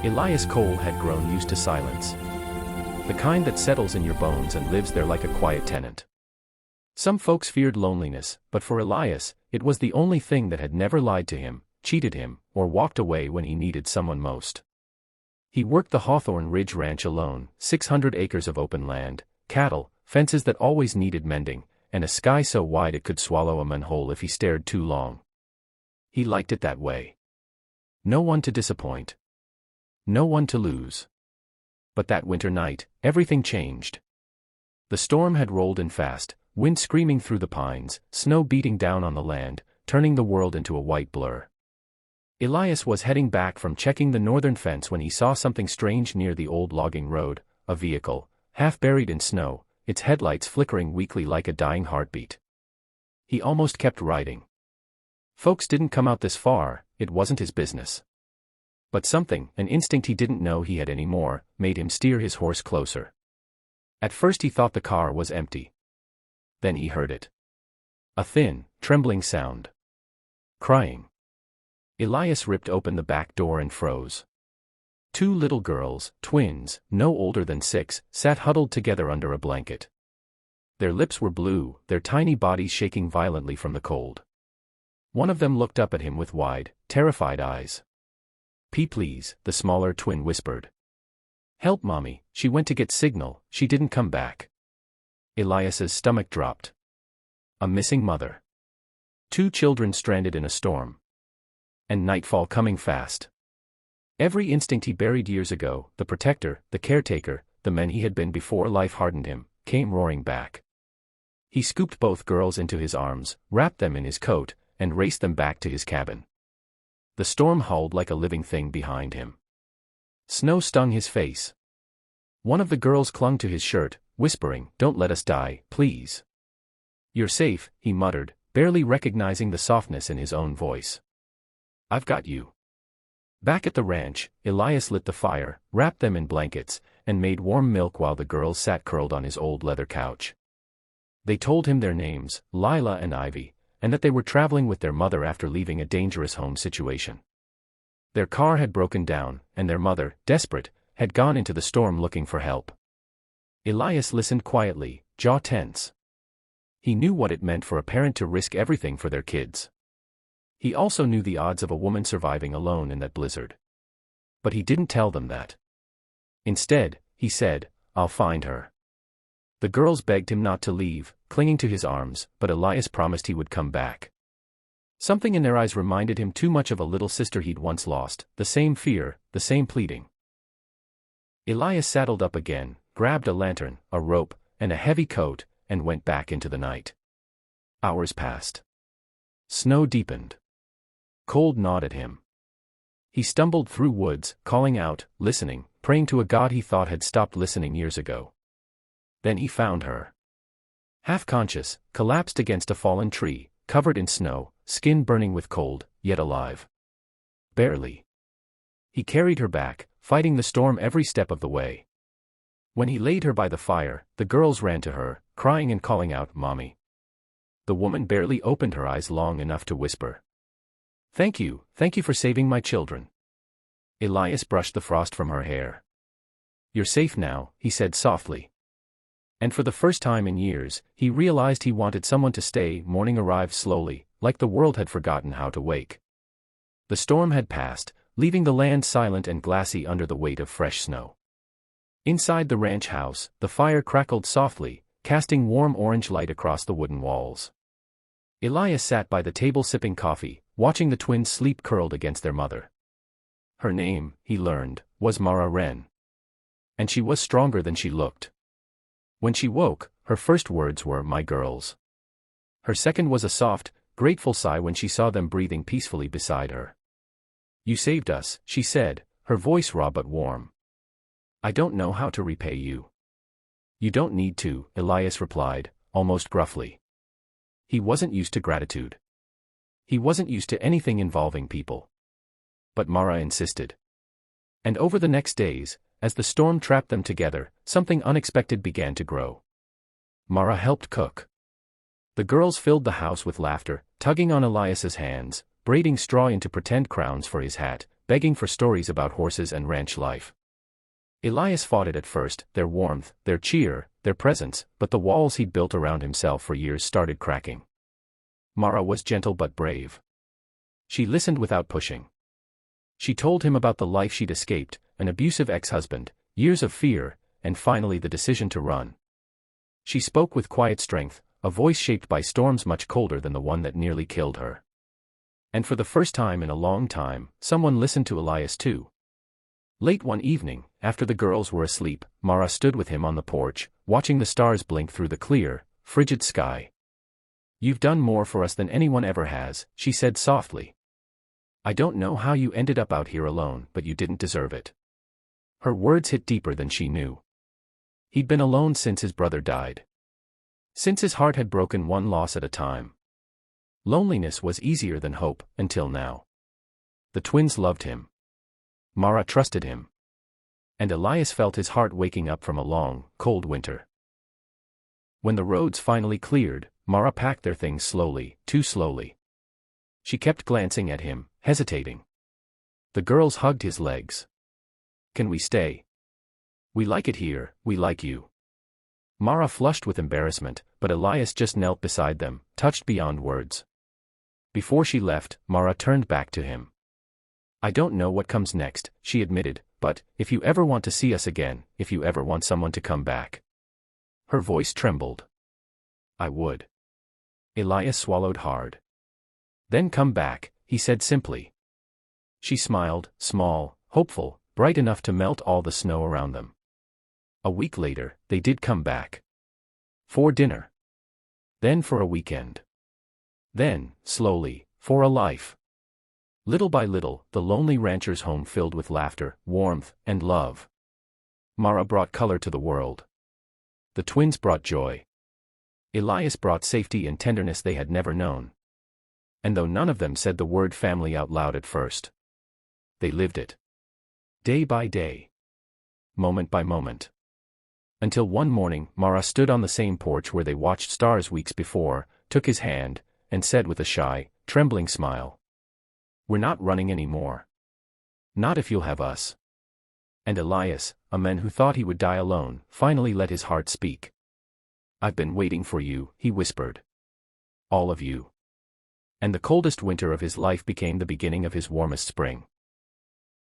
Elias Cole had grown used to silence. The kind that settles in your bones and lives there like a quiet tenant. Some folks feared loneliness, but for Elias, it was the only thing that had never lied to him, cheated him, or walked away when he needed someone most. He worked the Hawthorne Ridge Ranch alone, 600 acres of open land, cattle, fences that always needed mending, and a sky so wide it could swallow a manhole if he stared too long. He liked it that way. No one to disappoint. No one to lose. But that winter night, everything changed. The storm had rolled in fast, wind screaming through the pines, snow beating down on the land, turning the world into a white blur. Elias was heading back from checking the northern fence when he saw something strange near the old logging road, a vehicle, half buried in snow, its headlights flickering weakly like a dying heartbeat. He almost kept riding. Folks didn't come out this far, it wasn't his business. But something, an instinct he didn't know he had anymore, made him steer his horse closer. At first he thought the car was empty. Then he heard it. A thin, trembling sound. Crying. Elias ripped open the back door and froze. Two little girls, twins, no older than 6, sat huddled together under a blanket. Their lips were blue, their tiny bodies shaking violently from the cold. One of them looked up at him with wide, terrified eyes. Please," the smaller twin whispered. "Help Mommy, she went to get signal, she didn't come back." Elias's stomach dropped. A missing mother. 2 children stranded in a storm. And nightfall coming fast. Every instinct he buried years ago, the protector, the caretaker, the man he had been before life hardened him, came roaring back. He scooped both girls into his arms, wrapped them in his coat, and raced them back to his cabin. The storm howled like a living thing behind him. Snow stung his face. One of the girls clung to his shirt, whispering, "Don't let us die, please." "You're safe," he muttered, barely recognizing the softness in his own voice. "I've got you." Back at the ranch, Elias lit the fire, wrapped them in blankets, and made warm milk while the girls sat curled on his old leather couch. They told him their names, Lila and Ivy, and that they were traveling with their mother after leaving a dangerous home situation. Their car had broken down, and their mother, desperate, had gone into the storm looking for help. Elias listened quietly, jaw tense. He knew what it meant for a parent to risk everything for their kids. He also knew the odds of a woman surviving alone in that blizzard. But he didn't tell them that. Instead, he said, "I'll find her." The girls begged him not to leave, clinging to his arms, but Elias promised he would come back. Something in their eyes reminded him too much of a little sister he'd once lost, the same fear, the same pleading. Elias saddled up again, grabbed a lantern, a rope, and a heavy coat, and went back into the night. Hours passed. Snow deepened. Cold gnawed at him. He stumbled through woods, calling out, listening, praying to a God he thought had stopped listening years ago. Then he found her. Half-conscious, collapsed against a fallen tree, covered in snow, skin burning with cold, yet alive. Barely. He carried her back, fighting the storm every step of the way. When he laid her by the fire, the girls ran to her, crying and calling out, "Mommy." The woman barely opened her eyes long enough to whisper, thank you for saving my children." Elias brushed the frost from her hair. "You're safe now," he said softly. And for the first time in years, he realized he wanted someone to stay. Morning arrived slowly, like the world had forgotten how to wake. The storm had passed, leaving the land silent and glassy under the weight of fresh snow. Inside the ranch house, the fire crackled softly, casting warm orange light across the wooden walls. Elias sat by the table sipping coffee, watching the twins sleep curled against their mother. Her name, he learned, was Mara Wren. And she was stronger than she looked. When she woke, her first words were, "My girls." Her second was a soft, grateful sigh when she saw them breathing peacefully beside her. "You saved us," she said, her voice raw but warm. "I don't know how to repay you." "You don't need to," Elias replied, almost gruffly. He wasn't used to gratitude. He wasn't used to anything involving people. But Mara insisted. And over the next days, as the storm trapped them together, something unexpected began to grow. Mara helped cook. The girls filled the house with laughter, tugging on Elias's hands, braiding straw into pretend crowns for his hat, begging for stories about horses and ranch life. Elias fought it at first, their warmth, their cheer, their presence, but the walls he'd built around himself for years started cracking. Mara was gentle but brave. She listened without pushing. She told him about the life she'd escaped, an abusive ex-husband, years of fear, and finally the decision to run. She spoke with quiet strength, a voice shaped by storms much colder than the one that nearly killed her. And for the first time in a long time, someone listened to Elias too. Late one evening, after the girls were asleep, Mara stood with him on the porch, watching the stars blink through the clear, frigid sky. "You've done more for us than anyone ever has," she said softly. "I don't know how you ended up out here alone, but you didn't deserve it." Her words hit deeper than she knew. He'd been alone since his brother died. Since his heart had broken one loss at a time. Loneliness was easier than hope, until now. The twins loved him. Mara trusted him. And Elias felt his heart waking up from a long, cold winter. When the roads finally cleared, Mara packed their things slowly, too slowly. She kept glancing at him, hesitating. The girls hugged his legs. "Can we stay? We like it here, we like you." Mara flushed with embarrassment, but Elias just knelt beside them, touched beyond words. Before she left, Mara turned back to him. "I don't know what comes next," she admitted, "but, if you ever want to see us again, if you ever want someone to come back." Her voice trembled. "I would." Elias swallowed hard. "Then come back," he said simply. She smiled, small, hopeful, bright enough to melt all the snow around them. A week later, they did come back. For dinner. Then for a weekend. Then, slowly, for a life. Little by little, the lonely rancher's home filled with laughter, warmth, and love. Mara brought color to the world. The twins brought joy. Elias brought safety and tenderness they had never known. And though none of them said the word family out loud at first, they lived it. Day by day. Moment by moment. Until one morning, Mara stood on the same porch where they watched stars weeks before, took his hand, and said with a shy, trembling smile, "We're not running anymore. Not if you'll have us." And Elias, a man who thought he would die alone, finally let his heart speak. "I've been waiting for you," he whispered. "All of you." And the coldest winter of his life became the beginning of his warmest spring.